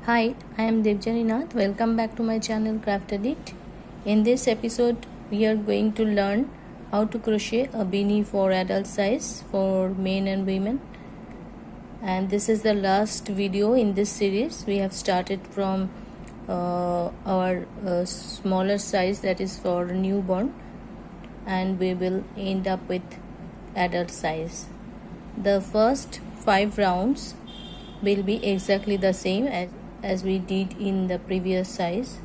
Hi, I am Devjani Nath. Welcome back to my channel Craft Addict. In this episode, we are going to learn how to crochet a beanie for adult size for men and women. And this is the last video in this series. We have started from our smaller size, that is for newborn, and we will end up with adult size. The first 5 rounds will be exactly the same as we did in the previous size.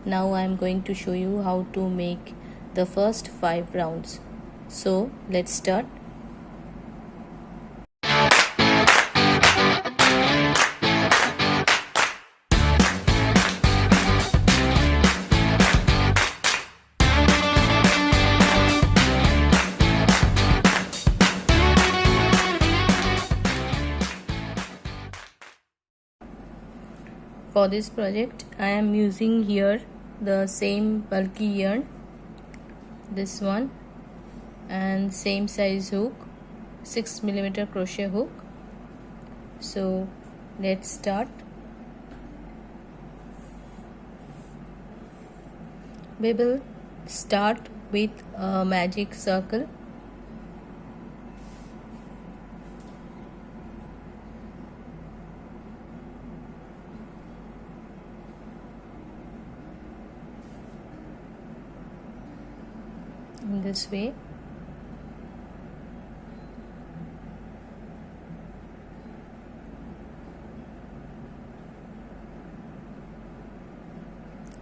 Now I am going to show you how to make the first 5 rounds. So let's start. For this project I am using here the same bulky yarn, this one, and same size hook, 6mm crochet hook. So let's start. We will start with a magic circle. In this way.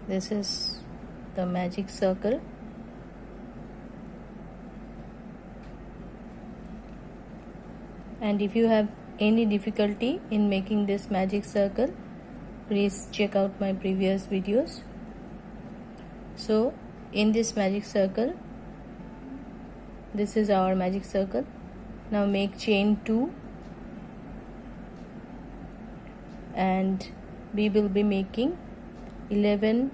This is the magic circle. And if you have any difficulty in making this magic circle, please check out my previous videos. So in this magic circle, this is our magic circle. Now make chain 2, and we will be making 11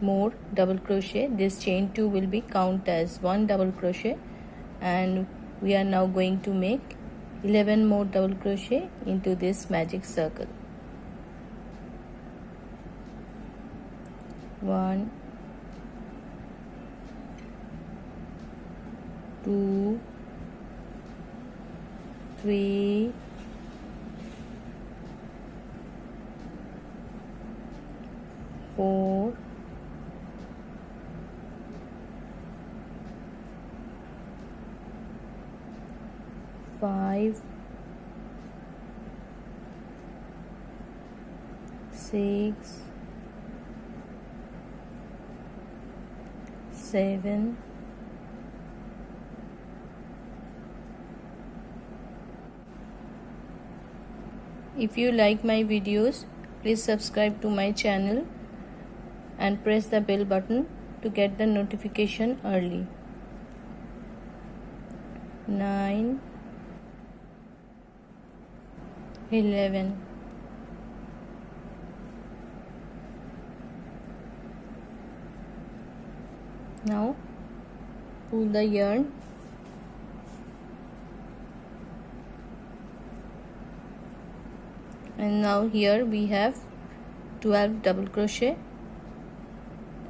more double crochet. This chain 2 will be count as 1 double crochet, and we are now going to make 11 more double crochet into this magic circle. 1, 2, 3, 4, 5, 6, 7, 8. If you like my videos, please subscribe to my channel and press the bell button to get the notification early. 9, 11. Now pull the yarn . And now here we have 12 double crochet,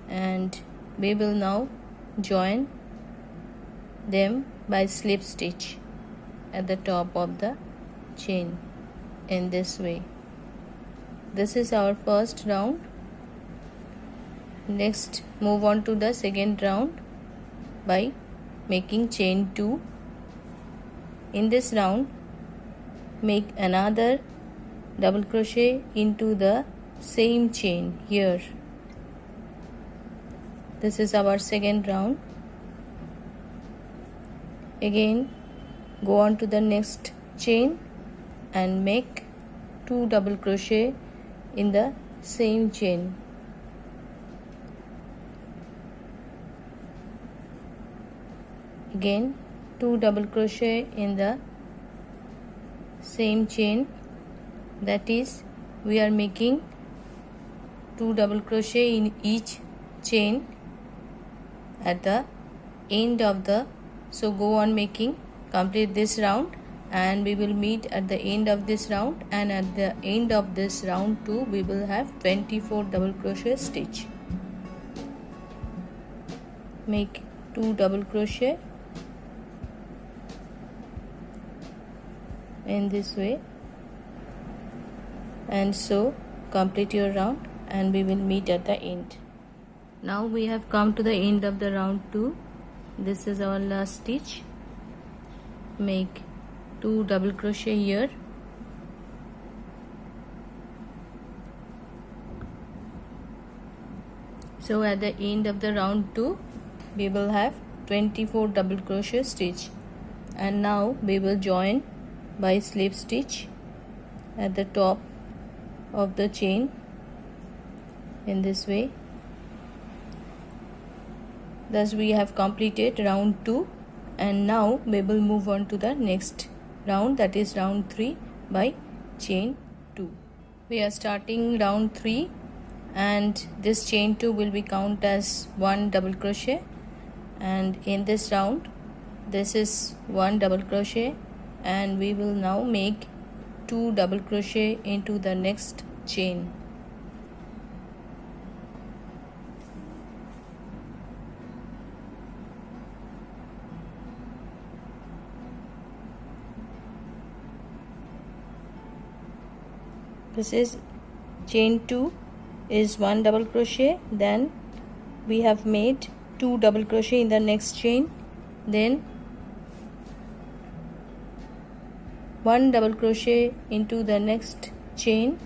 and we will now join them by slip stitch at the top of the chain in this way. This is our first round. Next, move on to the second round by making chain 2. In this round, make another double crochet into the same chain here. This is our second round. Again, go on to the next chain and make 2 double crochet in the same chain. Again, 2 double crochet in the same chain. That is, we are making 2 double crochet in each chain at the end of the. So go on making, complete this round and we will meet at the end of this round, and at the end of this round 2 we will have 24 double crochet stitch. Make 2 double crochet in this way, and so complete your round, and we will meet at the end. Now we have come to the end of the round 2. This is our last stitch. Make 2 double crochet here, so at the end of the round 2 we will have 24 double crochet stitch. And now we will join by slip stitch at the top of the chain in this way. Thus we have completed round 2, and now we will move on to the next round, that is round 3 by chain 2. We are starting round 3, and this chain 2 will be count as 1 double crochet, and in this round this is 1 double crochet, and we will now make 2 double crochet into the next chain. This is chain 2 is 1 double crochet, then we have made 2 double crochet in the next chain, then 1 double crochet into the next chain,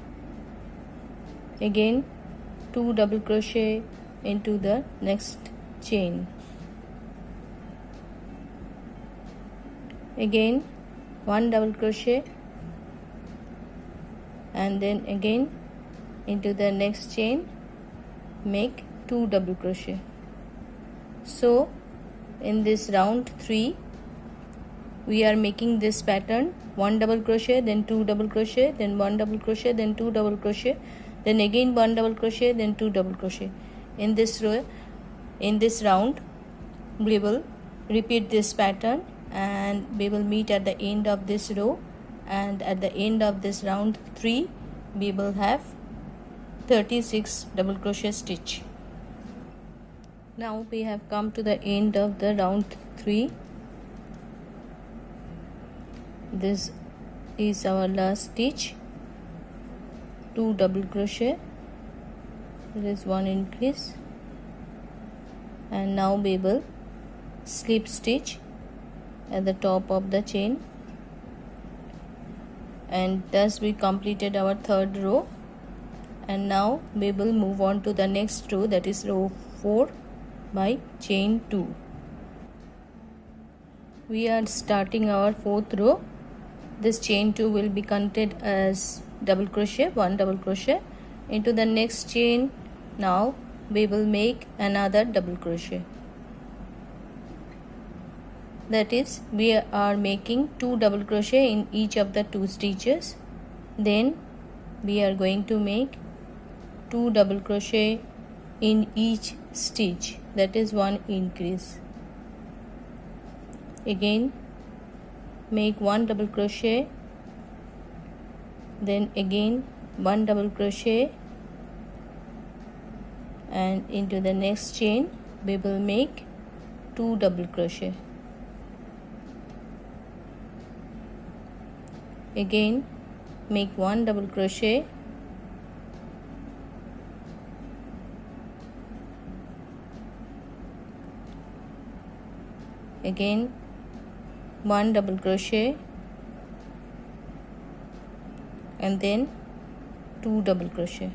again 2 double crochet into the next chain, again 1 double crochet, and then again into the next chain make 2 double crochet. So in this round 3 we are making this pattern: 1 double crochet, then 2 double crochet, then 1 double crochet, then 2 double crochet, then again 1 double crochet, then 2 double crochet. In this row, in this round we will repeat this pattern, and we will meet at the end of this row, and at the end of this round 3 we will have 36 double crochet stitch. Now we have come to the end of the round 3. This is our last stitch. 2 double crochet, there is 1 increase, and now we will slip stitch at the top of the chain, and thus we completed our third row. And now we will move on to the next row, that is row 4 by chain 2. We are starting our fourth row. This chain 2 will be counted as double crochet, 1 double crochet into the next chain. Now we will make another double crochet, that is we are making 2 double crochet in each of the 2 stitches. Then we are going to make 2 double crochet in each stitch, that is 1 increase. Again make 1 double crochet, then again 1 double crochet, and into the next chain we will make 2 double crochet. Again make 1 double crochet, again 1 double crochet, and then 2 double crochet.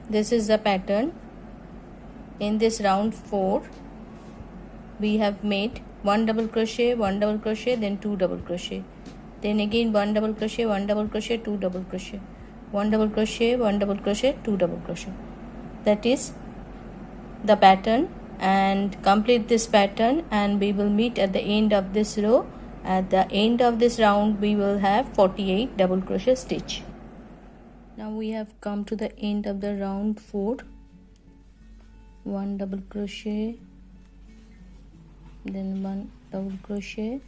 This is the pattern. In this round 4 we have made 1 double crochet, 1 double crochet, then 2 double crochet, then again 1 double crochet, 1 double crochet, 2 double crochet, 1 double crochet, 1 double crochet, 2 double crochet. That is the pattern, and complete this pattern, and we will meet at the end of this row. At the end of this round we will have 48 double crochet stitch. Now we have come to the end of the round 4. 1 double crochet, then 1 double crochet,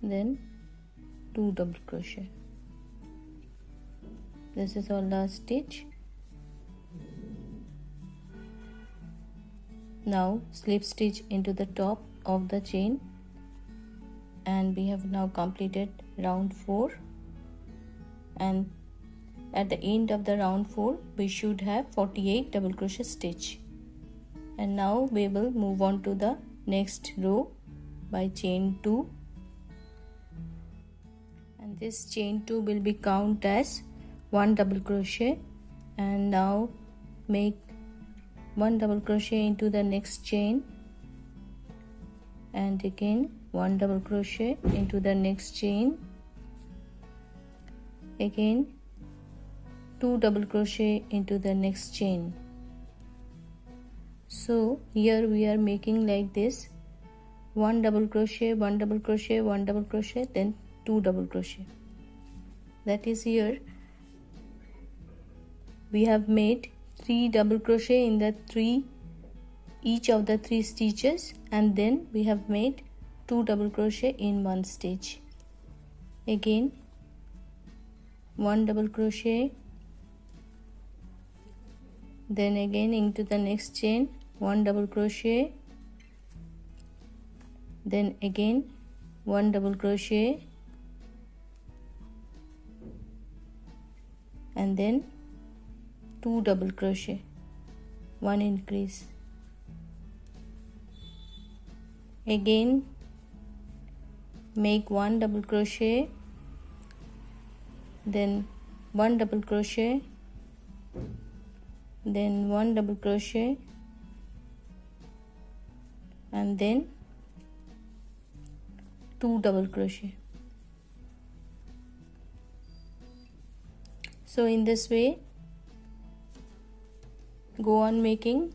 then 2 double crochet. This is our last stitch. Now slip stitch into the top of the chain, and we have now completed round 4, and at the end of the round 4 we should have 48 double crochet stitch. And now we will move on to the next row by chain 2, and this chain 2 will be count as 1 double crochet. And now make 1 double crochet into the next chain, and again 1 double crochet into the next chain, again 2 double crochet into the next chain. So here we are making like this: 1 double crochet, 1 double crochet, 1 double crochet, then 2 double crochet. That is, here we have made 3 double crochet in the each of the 3 stitches, and then we have made 2 double crochet in one stitch. Again 1 double crochet, then again into the next chain 1 double crochet, then again 1 double crochet, and then 2 double crochet, 1 increase. Again make 1 double crochet, then 1 double crochet, then 1 double crochet, and then 2 double crochet. So in this way go on making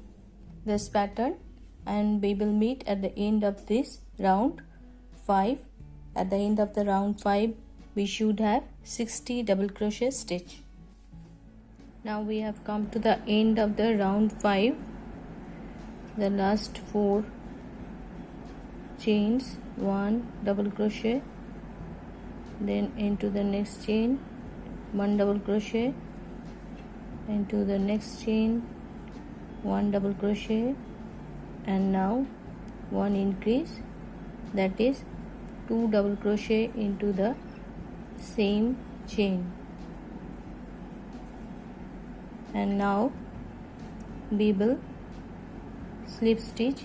this pattern, and we will meet at the end of this round 5. At the end of the round 5 we should have 60 double crochet stitch. Now we have come to the end of the round 5. The last 4 chains, 1 double crochet, then into the next chain 1 double crochet, into the next chain 1 double crochet, and now 1 increase, that is 2 double crochet into the same chain. And now we will slip stitch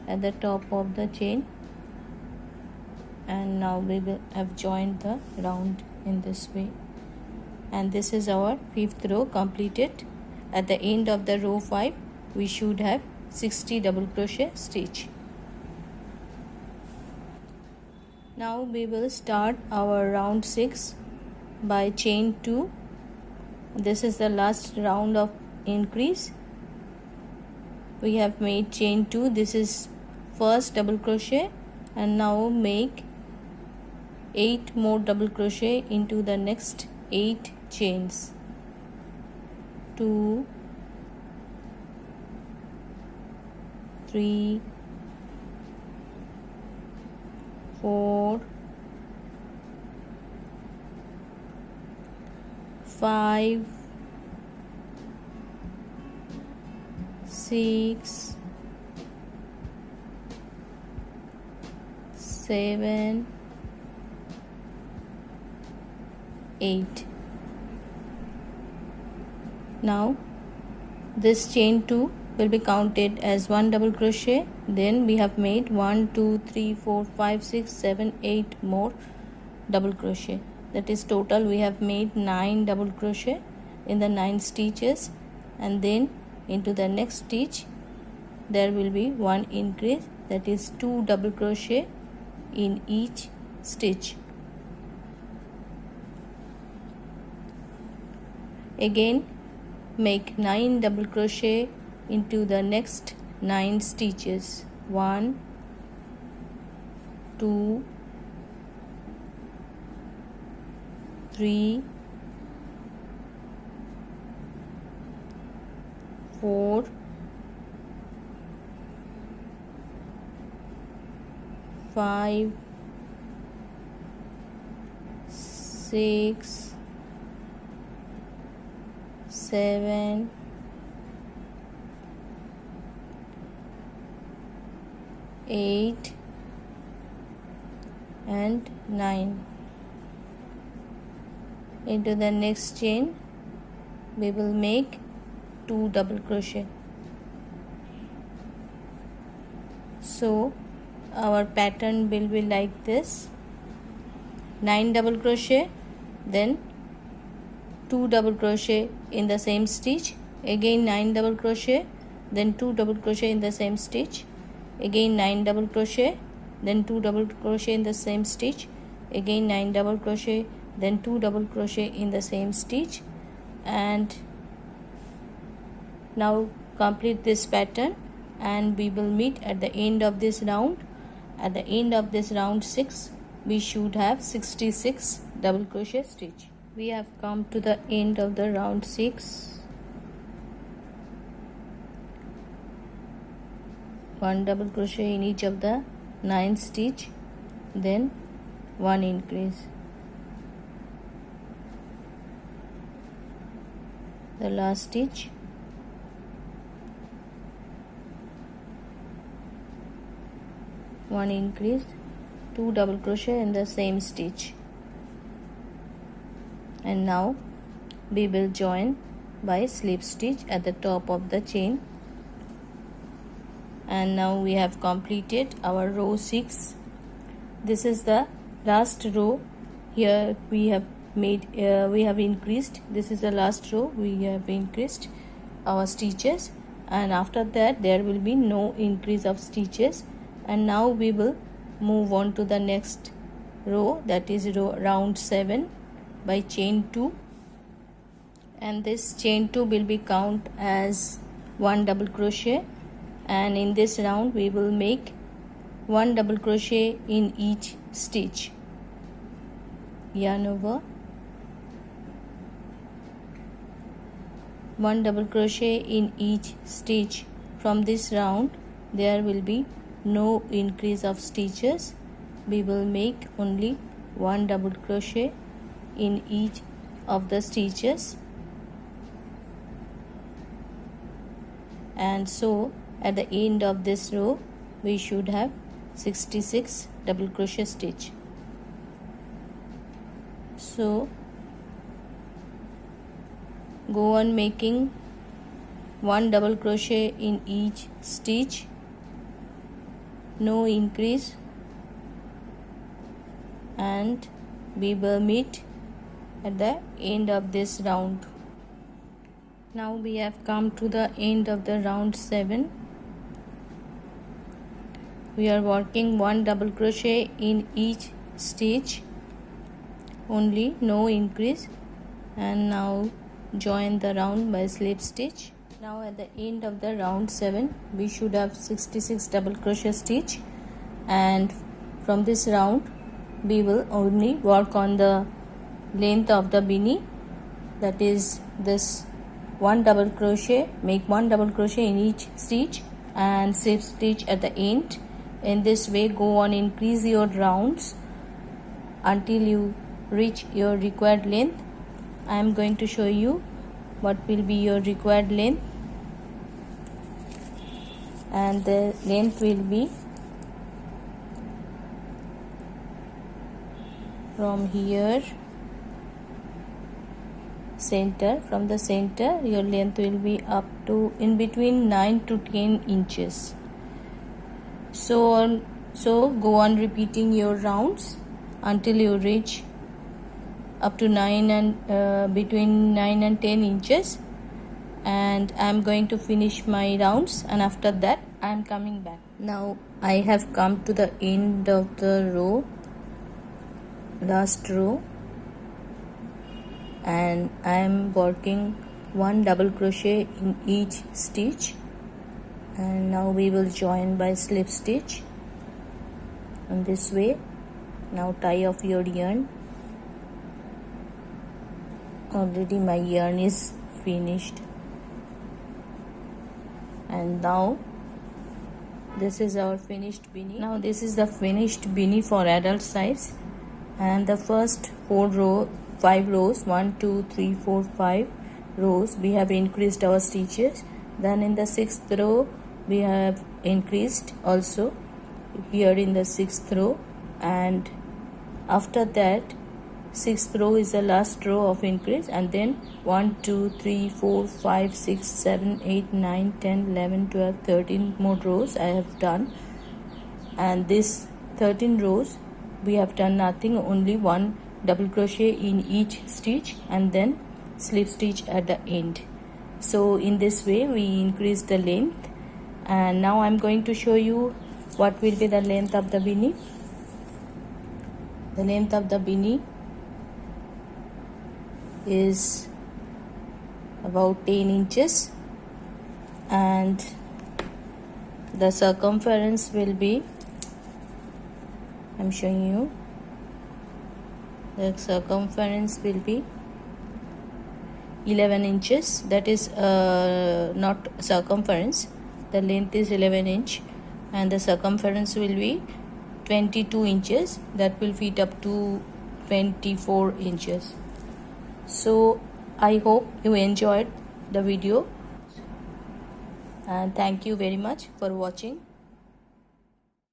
at the top of the chain, and now we will have joined the round in this way, and this is our 5th row completed. At the end of the row 5 we should have 60 double crochet stitch. Now we will start our round 6 by chain 2. This is the last round of increase. We have made chain 2, this is first double crochet, and now make 8 more double crochet into the next 8 chains. 2, 3, 4, 5, 6, 7, 8. Now this chain 2 will be counted as 1 double crochet, then we have made 1, 2, 3, 4, 5, 6, 7, 8 more double crochet. That is, total we have made 9 double crochet in the 9 stitches, and then into the next stitch there will be 1 increase, that is 2 double crochet in each stitch. Again make 9 double crochet into the next 9 stitches. 1, 2, 3, 4, 5 6 7 8 and 9. Into the next chain we will make 2 double crochet. So our pattern will be like this: 9 double crochet, then 2 double crochet in the same stitch, again 9 double crochet, then 2 double crochet in the same stitch, again 9 double crochet, then 2 double crochet in the same stitch, again 9 double crochet, then 2 double crochet in the same stitch. And now complete this pattern, and we will meet at the end of this round. At the end of this round 6 we should have 66 double crochet stitch. We have come to the end of the round 6. 1 double crochet in each of the 9 stitch, then 1 increase. The last stitch, one increase, 2 double crochet in the same stitch. And now we will join by slip stitch at the top of the chain. And now we have completed our row 6. This is the last row. Here we have increased. This is the last row. We have increased our stitches, and after that there will be no increase of stitches. And now we will move on to the next row, that is round 7 by chain 2. And this chain 2 will be count as 1 double crochet, and in this round we will make 1 double crochet in each stitch. Yarn over, 1 double crochet in each stitch. From this round there will be no increase of stitches. We will make only 1 double crochet in each of the stitches. And so at the end of this row we should have 66 double crochet stitch. So go on making 1 double crochet in each stitch, no increase, and we will meet at the end of this round. Now we have come to the end of the round 7. We are working 1 double crochet in each stitch only, no increase. And now join the round by slip stitch. Now at the end of the round 7 we should have 66 double crochet stitch, and from this round we will only work on the length of the beanie, that is this 1 double crochet. Make 1 double crochet in each stitch and slip stitch at the end. In this way go on increase your rounds until you reach your required length. I am going to show you what will be your required length, and the length will be from here center. From the center your length will be up to in between 9 to 10 inches. So go on repeating your rounds until you reach up to 9 and between 9 and 10 inches. And I am going to finish my rounds, and after that I am coming back. Now I have come to the end of the row, last row, and I am working 1 double crochet in each stitch. And now we will join by slip stitch in this way. Now tie off your yarn. Already my yarn is finished, and now This is our finished beanie. Now this is the finished beanie for adult size, and the first 5 rows, 1 2 3 4 5 rows, we have increased our stitches. Then in the 6th row we have increased also here in the 6th row, and after that 6th row is the last row of increase, and then 1 2 3 4 5 6 7 8 9 10 11 12 13 more rows I have done. And this 13 rows we have done nothing, only one double crochet in each stitch and then slip stitch at the end. So in this way we increase the length, and now I'm going to show you what will be the length of the beanie. The length of the beanie is about 10 inches, and the circumference will be, I'm showing you, the circumference will be 11 inches. That is not circumference, the length is 11 inch and the circumference will be 22 inches. That will fit up to 24 inches. So I hope you enjoyed the video, and thank you very much for watching.